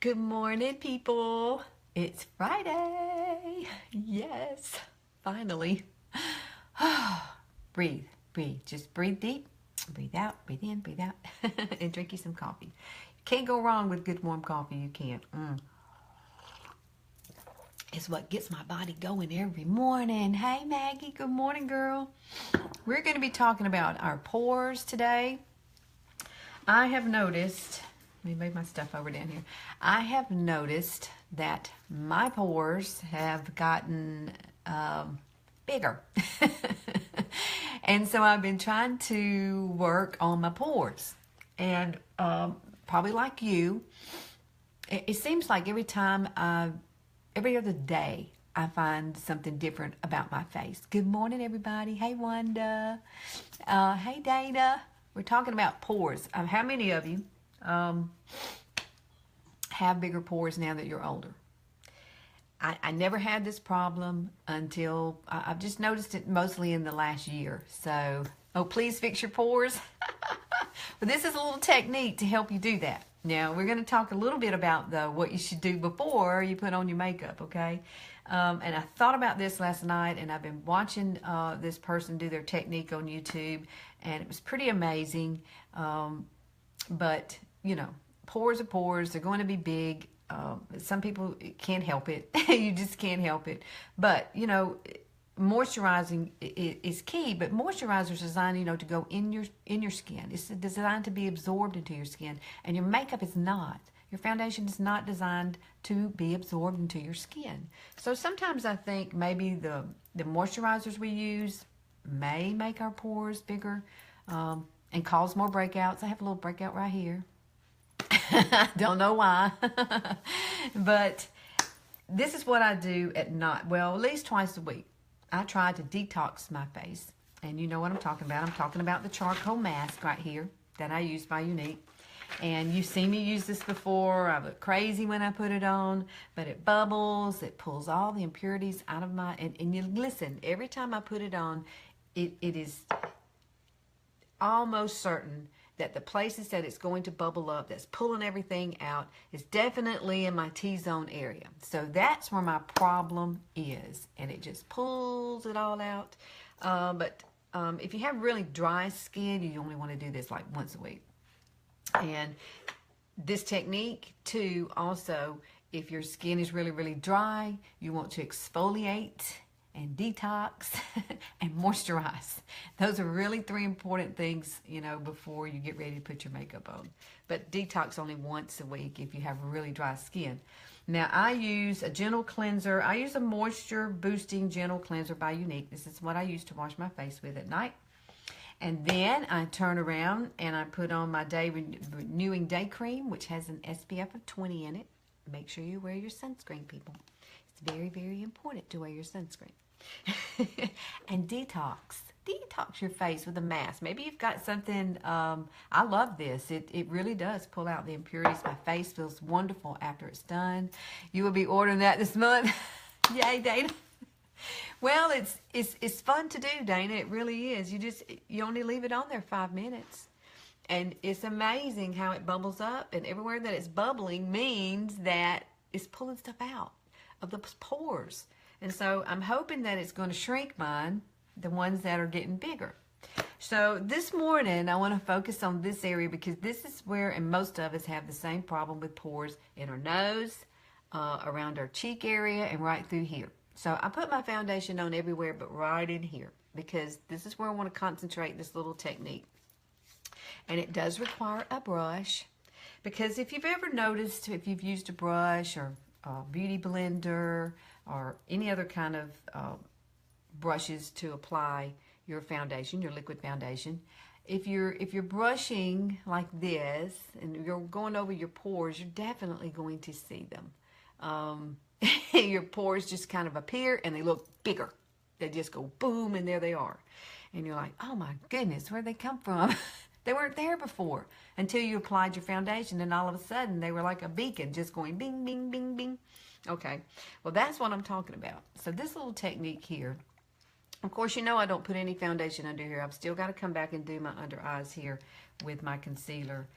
Good morning, people. It's Friday. Yes, finally. Breathe, breathe. Just breathe deep. Breathe out, breathe in, breathe out, and drink you some coffee. Can't go wrong with good warm coffee. You can't. It's what gets my body going every morning. Hey, Maggie. Good morning, girl. We're going to be talking about our pores today. I have noticed, let me move my stuff over down here. I have noticed that my pores have gotten bigger. And so I've been trying to work on my pores. And probably like you, it seems like every other day, I find something different about my face. Good morning, everybody. Hey, Wanda. Hey, Dana. We're talking about pores. How many of you have bigger pores now that you're older? I never had this problem until I've just noticed it mostly in the last year. So, please fix your pores. But this is a little technique to help you do that. Now, we're going to talk a little bit about what you should do before you put on your makeup, okay? And I thought about this last night, and I've been watching this person do their technique on YouTube, and it was pretty amazing. But, you know, pores are pores. They're going to be big. Some people can't help it. You just can't help it. But, you know, moisturizing is key, but moisturizer is designed, you know, to go in your skin. It's designed to be absorbed into your skin, and your makeup is not. Your foundation is not designed to be absorbed into your skin. So sometimes I think maybe the moisturizers we use may make our pores bigger and cause more breakouts. I have a little breakout right here. Don't know why. But this is what I do at night. Well, at least twice a week. I try to detox my face. And you know what I'm talking about. I'm talking about the charcoal mask right here that I use by Younique. And you've seen me use this before. I look crazy when I put it on. But it bubbles. It pulls all the impurities out of my... And you listen, every time I put it on, it is almost certain that the places that it's going to bubble up, that's pulling everything out, is definitely in my T-zone area. So that's where my problem is. And it just pulls it all out. But if you have really dry skin, you only want to do this like once a week. And this technique, too, also, if your skin is really, really dry, you want to exfoliate and detox and moisturize. Those are really three important things, you know, before you get ready to put your makeup on. But detox only once a week if you have really dry skin. Now, I use a gentle cleanser. I use a moisture boosting gentle cleanser by Younique. This is what I use to wash my face with at night. And then I turn around and I put on my day renewing day cream, which has an SPF of 20 in it. Make sure you wear your sunscreen, people. It's very, very important to wear your sunscreen. And detox your face with a mask. Maybe you've got something. I love this. It really does pull out the impurities. My face feels wonderful after it's done. You will be ordering that this month. Yay, Dana. Well, it's fun to do, Dana. It really is. You only leave it on there 5 minutes. And it's amazing how it bubbles up, and everywhere that it's bubbling means that it's pulling stuff out of the pores. And so I'm hoping that it's going to shrink mine, the ones that are getting bigger. So this morning, I want to focus on this area because this is where, and most of us have the same problem with pores in our nose, around our cheek area, and right through here. So I put my foundation on everywhere but right in here because this is where I want to concentrate this little technique. And it does require a brush because if you've ever noticed, if you've used a brush or a beauty blender or any other kind of brushes to apply your foundation, your liquid foundation, if you're brushing like this and you're going over your pores, you're definitely going to see them. Your pores just kind of appear and they look bigger. They just go boom and there they are. And you're like, oh my goodness, where'd they come from? They weren't there before until you applied your foundation, and all of a sudden they were like a beacon just going bing, bing, bing, bing. Okay, well that's what I'm talking about. So this little technique here, of course, you know I don't put any foundation under here. I've still got to come back and do my under eyes here with my concealer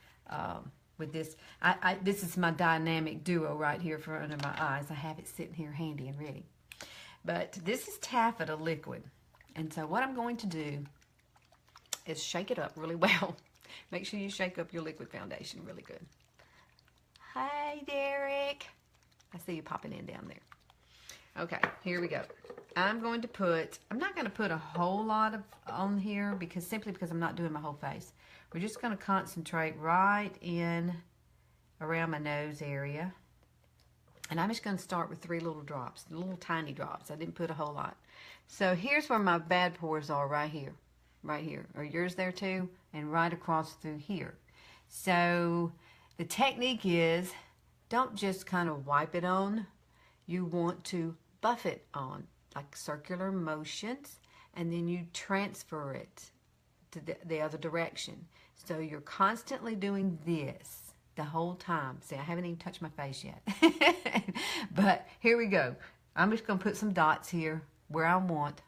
with this. This is my dynamic duo right here for under my eyes. I have it sitting here handy and ready. But this is taffeta liquid. And so what I'm going to do is shake it up really well. Make sure you shake up your liquid foundation really good. Hey, Derek. I see you popping in down there. Okay, here we go. I'm not going to put a whole lot on here simply because I'm not doing my whole face. We're just going to concentrate right in around my nose area. And I'm just going to start with 3 little drops, little tiny drops. I didn't put a whole lot. So here's where my bad pores are, right here. Right here. Are yours there too? And right across through here. So the technique is, don't just kind of wipe it on. You want to buff it on, like circular motions, and then you transfer it to the other direction. So you're constantly doing this the whole time. See, I haven't even touched my face yet. But here we go. I'm just going to put some dots here where I want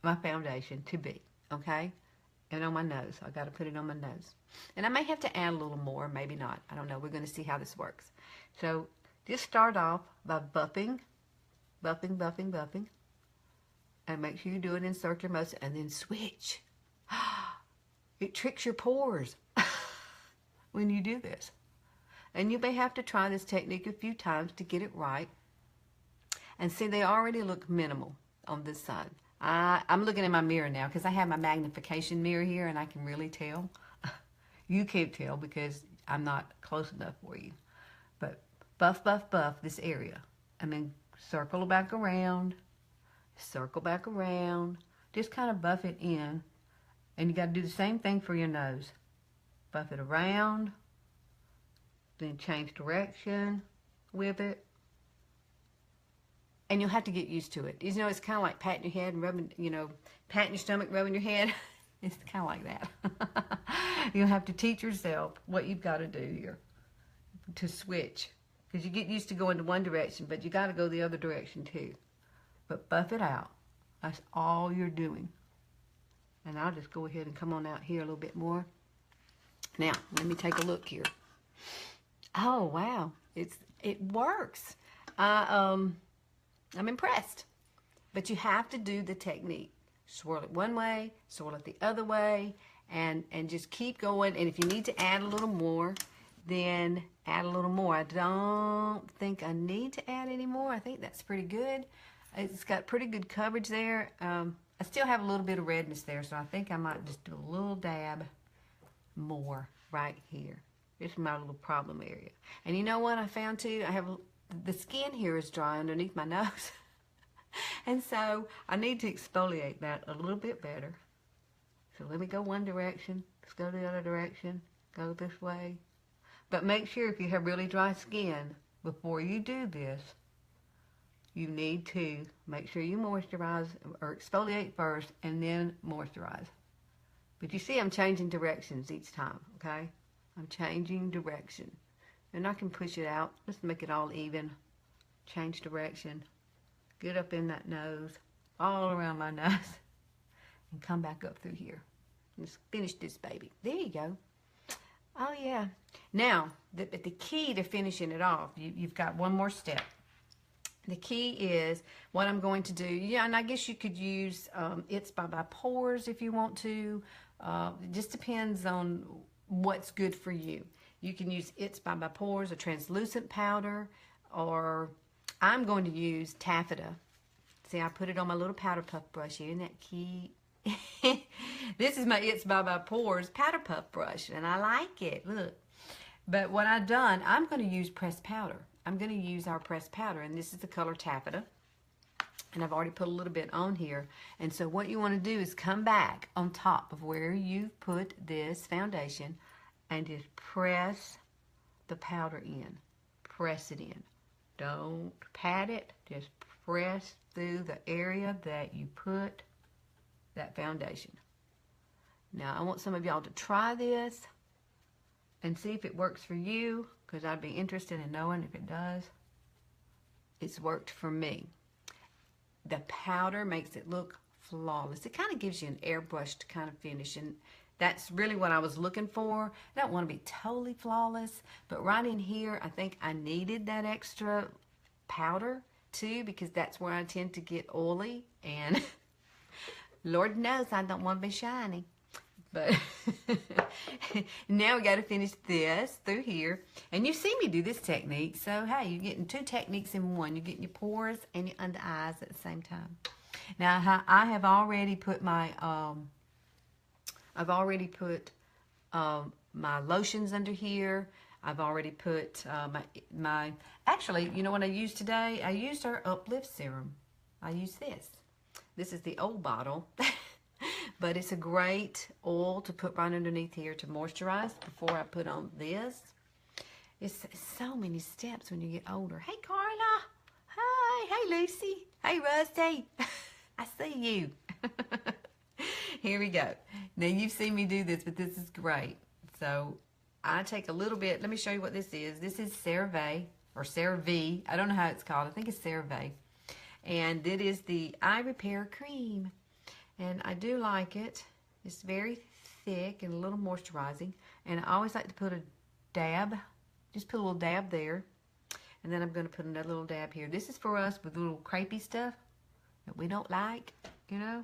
my foundation to be, okay? And on my nose. I got to put it on my nose. And I may have to add a little more, maybe not. I don't know. We're going to see how this works. So just start off by buffing. And make sure you do it in circular motion, and then switch. It tricks your pores when you do this. And you may have to try this technique a few times to get it right. And see, they already look minimal on this side. I'm looking in my mirror now because I have my magnification mirror here and I can really tell. You can't tell because I'm not close enough for you. But buff this area. And then circle back around. Circle back around. Just kind of buff it in. And you got to do the same thing for your nose. Buff it around. Then change direction with it. And you'll have to get used to it. You know, it's kind of like patting your head and rubbing, patting your stomach, rubbing your head. It's kind of like that. You'll have to teach yourself what you've got to do here to switch. Because you get used to going to one direction, but you got to go the other direction too. But buff it out. That's all you're doing. And I'll just go ahead and come on out here a little bit more. Now, let me take a look here. Oh, wow. It works. I'm impressed. But you have to do the technique. Swirl it one way, swirl it the other way, and just keep going. And if you need to add a little more, then add a little more. I don't think I need to add any more. I think that's pretty good. It's got pretty good coverage there. I still have a little bit of redness there, so I think I might just do a little dab more right here. This is my little problem area. And you know what I found too? The skin here is dry underneath my nose. And so I need to exfoliate that a little bit better. So let me go one direction. Let's go the other direction. Go this way. But make sure if you have really dry skin, before you do this, you need to make sure you moisturize or exfoliate first and then moisturize. But you see I'm changing directions each time, okay? I'm changing direction. And I can push it out. Let's make it all even. Change direction. Get up in that nose. All around my nose. And come back up through here. Let's finish this baby. There you go. Oh, yeah. Now, the key to finishing it off, you've got one more step. The key is what I'm going to do. Yeah, and I guess you could use It's by Pores if you want to. It just depends on what's good for you. You can use It's by Pores, a translucent powder, or I'm going to use taffeta. See, I put it on my little powder puff brush here. Isn't that cute? This is my It's by Pores powder puff brush, and I like it. Look. But what I've done, I'm going to use pressed powder. I'm going to use our pressed powder, and this is the color taffeta. And I've already put a little bit on here. And so what you want to do is come back on top of where you put this foundation and just press the powder in. Press it in. Don't pat it. Just press through the area that you put that foundation. Now, I want some of y'all to try this and see if it works for you, because I'd be interested in knowing if it does. It's worked for me. The powder makes it look flawless. It kind of gives you an airbrushed kind of finish, and That's really what I was looking for. I don't want to be totally flawless, but right in here, I think I needed that extra powder too, because that's where I tend to get oily, and Lord knows I don't want to be shiny. But now we got to finish this through here. And you see me do this technique. So, hey, you're getting two techniques in one. You're getting your pores and your under eyes at the same time. Now, I have already put my, my lotions under here. I've already put actually, you know what I used today? I used our Uplift Serum. I used this. This is the old bottle. But it's a great oil to put right underneath here to moisturize before I put on this. It's so many steps when you get older. Hey, Carla. Hi. Hey, Lucy. Hey, Rusty. I see you. Here we go. Now, you've seen me do this, but this is great. So, I take a little bit. Let me show you what this is. This is CeraVe, or CeraVe. I don't know how it's called. I think it's CeraVe. And it is the Eye Repair Cream. And I do like it. It's very thick and a little moisturizing. And I always like to put a dab. Just put a little dab there. And then I'm going to put another little dab here. This is for us with little crepey stuff that we don't like, you know.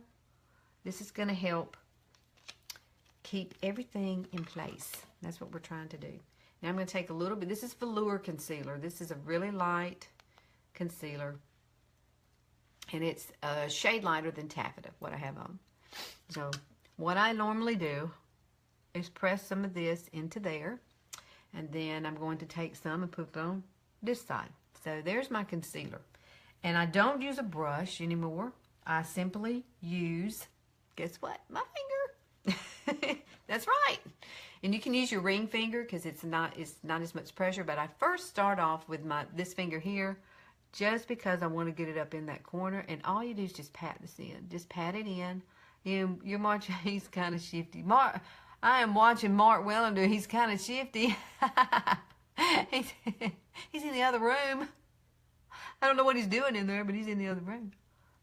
This is going to help keep everything in place. That's what we're trying to do. Now I'm going to take a little bit. This is Velour Concealer. This is a really light concealer. And it's a shade lighter than Taffeta, what I have on. So what I normally do is press some of this into there. And then I'm going to take some and put it on this side. So there's my concealer. And I don't use a brush anymore. I simply use, guess what? My finger. That's right. And you can use your ring finger because it's not as much pressure. But I first start off with this finger here, just because I want to get it up in that corner. And all you do is just pat this in. Just pat it in. You're watching, he's kind of shifty. I am watching Mark Wellender. He's kind of shifty. He's in the other room. I don't know what he's doing in there, but he's in the other room.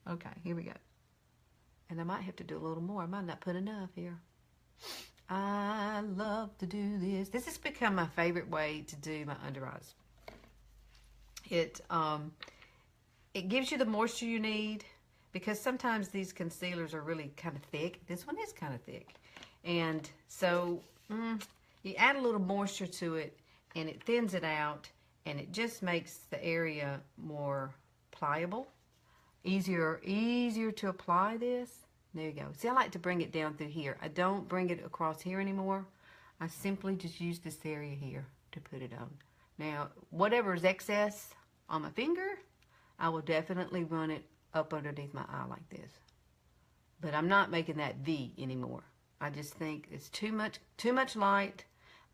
Okay, here we go. And I might have to do a little more. I might not put enough here. I love to do this. This has become my favorite way to do my under eyes. It gives you the moisture you need, because sometimes these concealers are really kind of thick. This one is kind of thick. And so you add a little moisture to it, and it thins it out, and it just makes the area more pliable, easier to apply this. There you go. See, I like to bring it down through here. I don't bring it across here anymore. I simply just use this area here to put it on. Now, whatever is excess on my finger, I will definitely run it up underneath my eye like this. But I'm not making that V anymore. I just think it's too much light.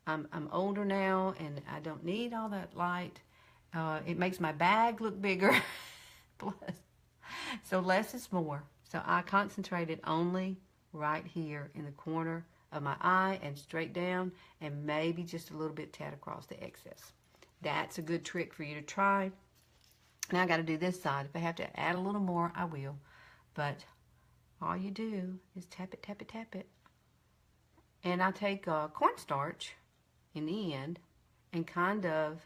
I'm older now, and I don't need all that light. It makes my bag look bigger. So less is more. So I concentrated only right here in the corner of my eye and straight down, and maybe just a little bit tad across the excess. That's a good trick for you to try. Now I got to do this side. If I have to add a little more, I will. But all you do is tap it, tap it, tap it. And I take cornstarch in the end and kind of,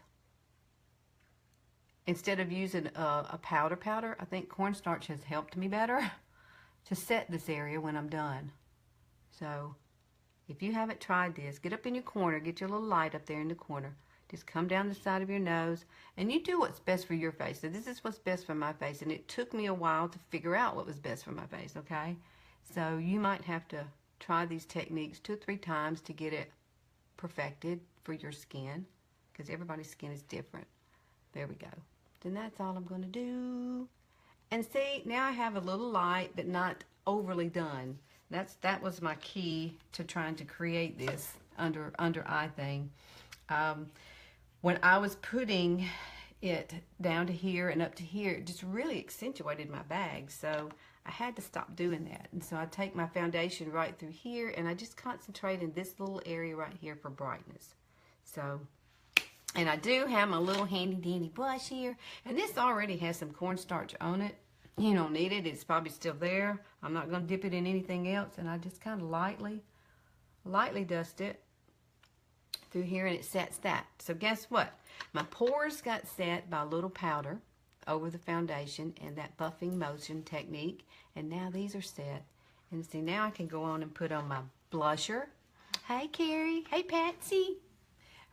instead of using a powder, I think cornstarch has helped me better to set this area when I'm done. So if you haven't tried this, get up in your corner, get your little light up there in the corner. Just come down the side of your nose, and you do what's best for your face. So this is what's best for my face, and it took me a while to figure out what was best for my face, okay? So you might have to try these techniques 2 or 3 times to get it perfected for your skin, because everybody's skin is different. There we go. Then that's all I'm going to do. And see, now I have a little light, but not overly done. That was my key to trying to create this under eye thing. When I was putting it down to here and up to here, it just really accentuated my bag. So I had to stop doing that. And so I take my foundation right through here, and I just concentrate in this little area right here for brightness. So, and I do have my little handy dandy brush here, and this already has some cornstarch on it. You don't need it. It's probably still there. I'm not going to dip it in anything else, and I just kind of lightly lightly dust it through here, and it sets that. So guess what? My pores got set by a little powder over the foundation and that buffing motion technique, and now these are set. And see, now I can go on and put on my blusher. Hey, Carrie. Hey, Patsy.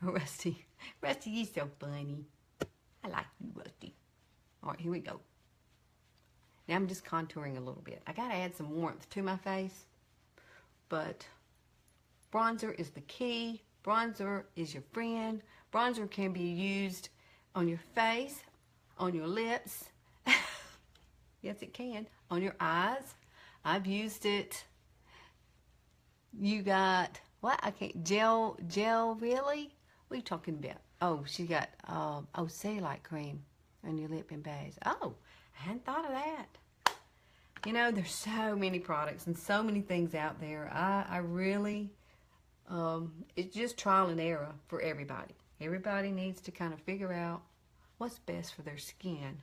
Rusty. Rusty, you're so funny. I like you, Rusty. All right, here we go. Now I'm just contouring a little bit. I got to add some warmth to my face, but bronzer is the key. Bronzer is your friend. Bronzer can be used on your face, on your lips. Yes, it can. On your eyes. I've used it. You got, what? I can't, gel, really? What are you talking about? Oh, she got, cellulite cream on your lip and base. Oh, I hadn't thought of that. You know, there's so many products and so many things out there. I really, it's just trial and error for everybody. Everybody needs to kind of figure out what's best for their skin.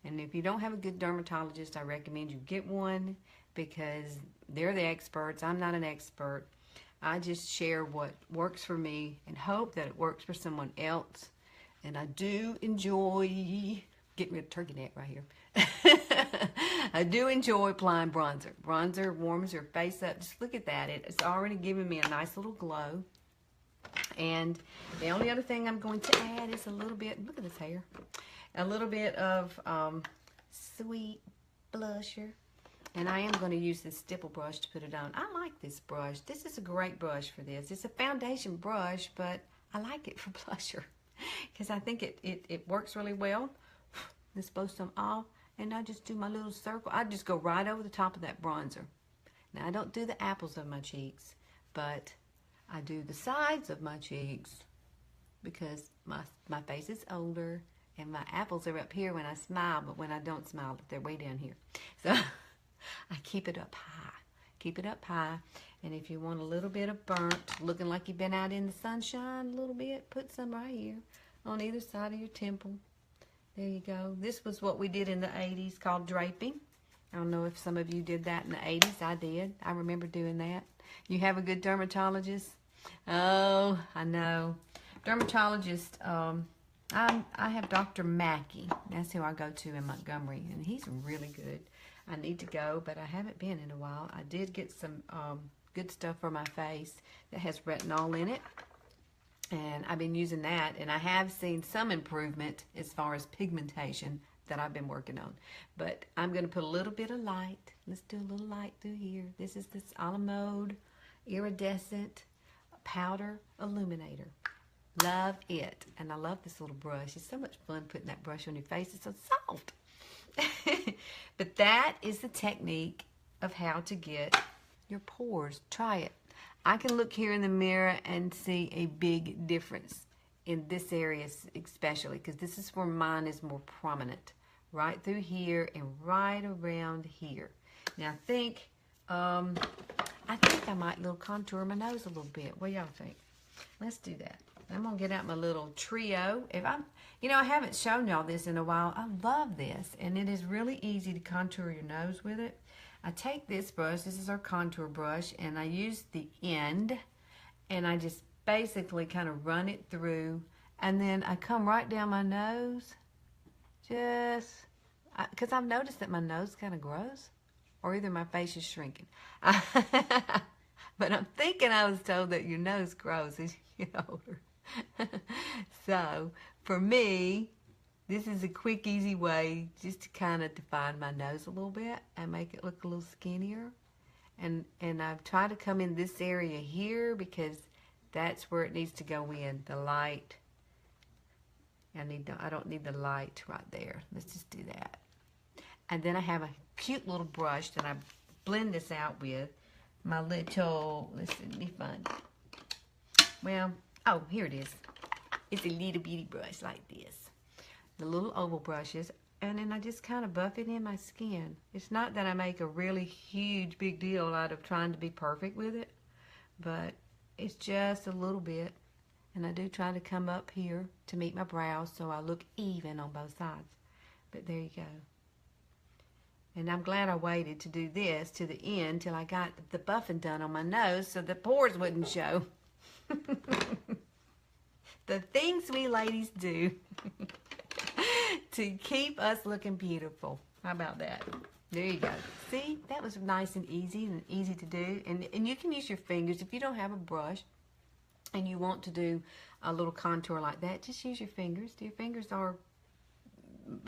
And if you don't have a good dermatologist, I recommend you get one, because they're the experts. I'm not an expert. I just share what works for me and hope that it works for someone else. And I do enjoy, get rid of turkey neck right here. I do enjoy applying bronzer. Bronzer warms your face up. Just look at that. It's already giving me a nice little glow. And the only other thing I'm going to add is a little bit, look at this hair, a little bit of sweet blusher. And I am going to use this stipple brush to put it on. I like this brush. This is a great brush for this. It's a foundation brush, but I like it for blusher because I think it works really well. This blows some off, and I just do my little circle. I just go right over the top of that bronzer. Now, I don't do the apples of my cheeks, but I do the sides of my cheeks because my face is older, and my apples are up here when I smile, but when I don't smile, they're way down here. So I keep it up high. Keep it up high. And if you want a little bit of burnt, looking like you've been out in the sunshine a little bit, put some right here on either side of your temple. There you go. This was what we did in the 80s called draping. I don't know if some of you did that in the 80s. I did. I remember doing that. You have a good dermatologist? Oh, I know. Dermatologist, I have Dr. Mackey. That's who I go to in Montgomery, and he's really good. I need to go, but I haven't been in a while. I did get some good stuff for my face that has retinol in it, and I've been using that, and I have seen some improvement as far as pigmentation that I've been working on. But I'm going to put a little bit of light. Let's do a little light through here. This is this a la mode iridescent powder illuminator. Love it. And I love this little brush. It's so much fun putting that brush on your face. It's so soft. But that is the technique of how to get your pores. Try it. I can look here in the mirror and see a big difference in this area especially, because this is where mine is more prominent. Right through here and right around here. Now I think I might little contour my nose a little bit. What do y'all think? Let's do that. I'm gonna get out my little trio. I haven't shown y'all this in a while. I love this, and it is really easy to contour your nose with it. I take this brush, this is our contour brush, and I use the end, and I just basically kind of run it through, and then I come right down my nose, just, because I've noticed that my nose kind of grows, or either my face is shrinking. But I'm thinking I was told that your nose grows as you get older. So, for me, this is a quick, easy way just to kind of define my nose a little bit and make it look a little skinnier. And I've tried to come in this area here because that's where it needs to go in, the light. I don't need the light right there. Let's just do that. And then I have a cute little brush that I blend this out with. My little, let's see, let me find it. Well, oh, here it is. It's a little bitty brush like this. The little oval brushes, and then I just kind of buff it in my skin. It's not that I make a really huge, big deal out of trying to be perfect with it, but it's just a little bit. And I do try to come up here to meet my brows so I look even on both sides. But there you go. And I'm glad I waited to do this to the end till I got the buffing done on my nose so the pores wouldn't show. The things we ladies do to keep us looking beautiful. How about that? There you go. See, that was nice and easy to do. And you can use your fingers. If you don't have a brush and you want to do a little contour like that, just use your fingers. Your fingers are,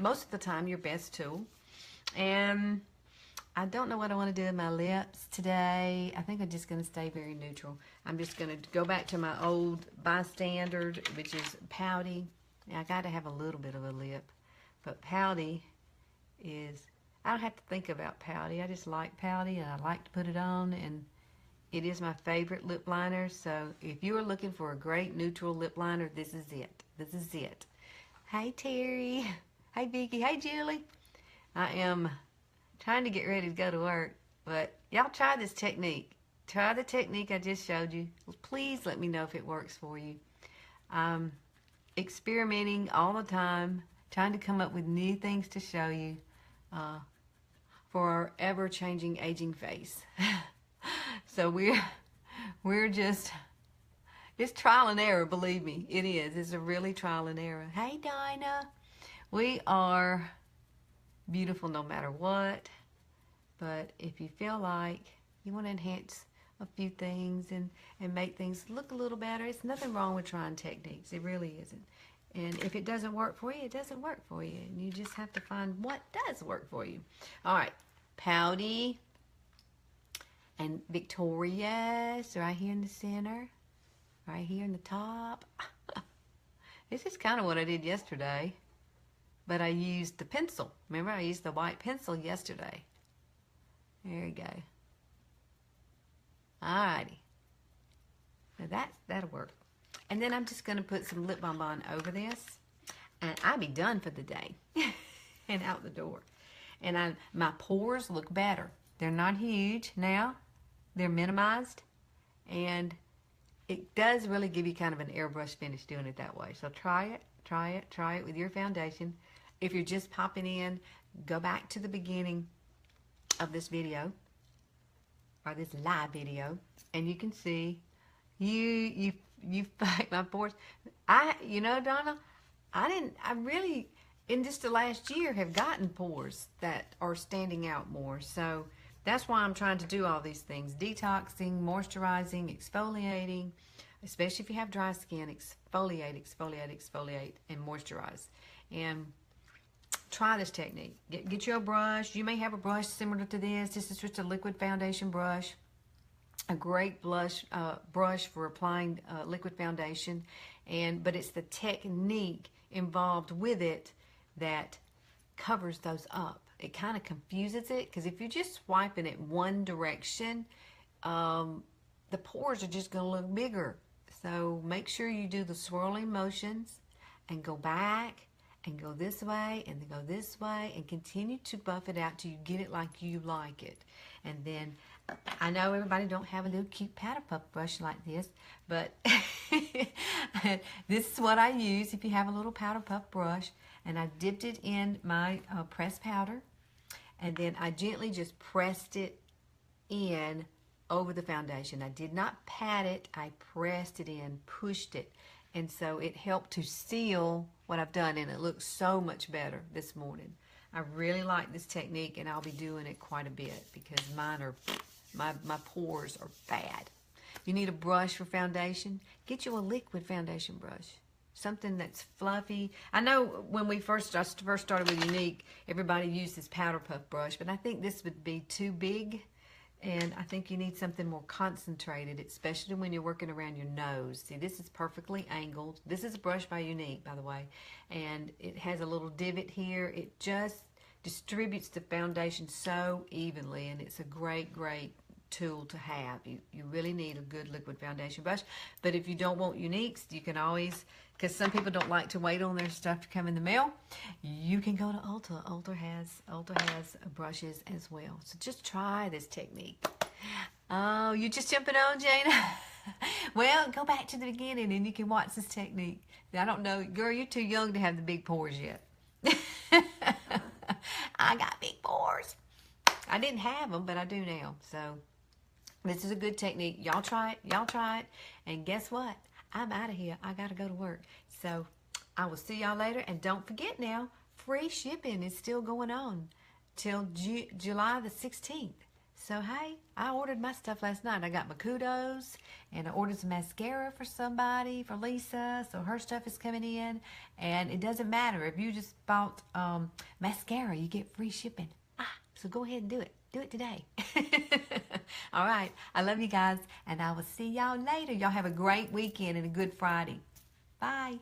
most of the time, your best tool. And I don't know what I want to do with my lips today. I think I'm just going to stay very neutral. I'm just going to go back to my old bystander, which is pouty. Now, I got to have a little bit of a lip. But pouty is, I don't have to think about pouty. I just like pouty, and I like to put it on. And it is my favorite lip liner. So if you are looking for a great neutral lip liner, this is it. This is it. Hey, Terry. Hey, Vicki. Hey, Julie. I am trying to get ready to go to work, but y'all try this technique. Try the technique I just showed you. Please let me know if it works for you. Experimenting all the time, trying to come up with new things to show you for our ever-changing aging face. So we're just, it's trial and error, believe me. It is. It's a really trial and error. Hey, Dinah. We are beautiful no matter what, but if you feel like you want to enhance a few things and make things look a little better, it's nothing wrong with trying techniques. It really isn't. And if it doesn't work for you, it doesn't work for you, and you just have to find what does work for you. All right, pouty and victorious right here in the center, right here in the top. This is kind of what I did yesterday. But I used the pencil. Remember, I used the white pencil yesterday. There you go. Alrighty. Now that'll work. And then I'm just going to put some lip bonbon over this. And I'll be done for the day. And out the door. And my pores look better. They're not huge now. They're minimized. And it does really give you kind of an airbrush finish doing it that way. So try it. Try it. Try it with your foundation. If you're just popping in, go back to the beginning of this video, or this live video, and you can see you fight my pores. You know, Donna, I really, in just the last year, have gotten pores that are standing out more. So that's why I'm trying to do all these things: detoxing, moisturizing, exfoliating. Especially if you have dry skin, exfoliate, exfoliate, exfoliate, and moisturize. And try this technique. Get you a brush. You may have a brush similar to this. This is just a liquid foundation brush. A great brush for applying liquid foundation. But it's the technique involved with it that covers those up. It kind of confuses it, because if you're just swiping it one direction, the pores are just going to look bigger. So make sure you do the swirling motions and go back and go this way and then go this way and continue to buff it out till you get it like you like it. And then I know everybody don't have a little cute powder puff brush like this, but this is what I use if you have a little powder puff brush. And I dipped it in my pressed powder, and then I gently just pressed it in over the foundation. I did not pat it, I pressed it in, pushed it, and so it helped to seal what I've done, and it looks so much better this morning. I really like this technique, and I'll be doing it quite a bit because mine are, my pores are bad. You need a brush for foundation. Get you a liquid foundation brush, something that's fluffy. I know when I first started with Younique, everybody used this powder puff brush, but I think this would be too big. And I think you need something more concentrated, especially when you're working around your nose. See, this is perfectly angled. This is a brush by Younique, by the way. And it has a little divot here. It just distributes the foundation so evenly, and it's a great, great tool to have. You really need a good liquid foundation brush. But if you don't want Youniques, you can always, because some people don't like to wait on their stuff to come in the mail, you can go to Ulta. Ulta has brushes as well. So just try this technique. Oh, you just jumping on, Jana? Well, go back to the beginning and you can watch this technique. I don't know, girl, you're too young to have the big pores yet. I got big pores. I didn't have them, but I do now. So this is a good technique. Y'all try it. Y'all try it. And guess what? I'm out of here. I got to go to work. So I will see y'all later. And don't forget now, free shipping is still going on till July the 16th. So, hey, I ordered my stuff last night. I got my kudos, and I ordered some mascara for somebody, for Lisa, so her stuff is coming in. And it doesn't matter. If you just bought mascara, you get free shipping. So go ahead and do it. Do it today. All right. I love you guys, and I will see y'all later. Y'all have a great weekend and a good Friday. Bye.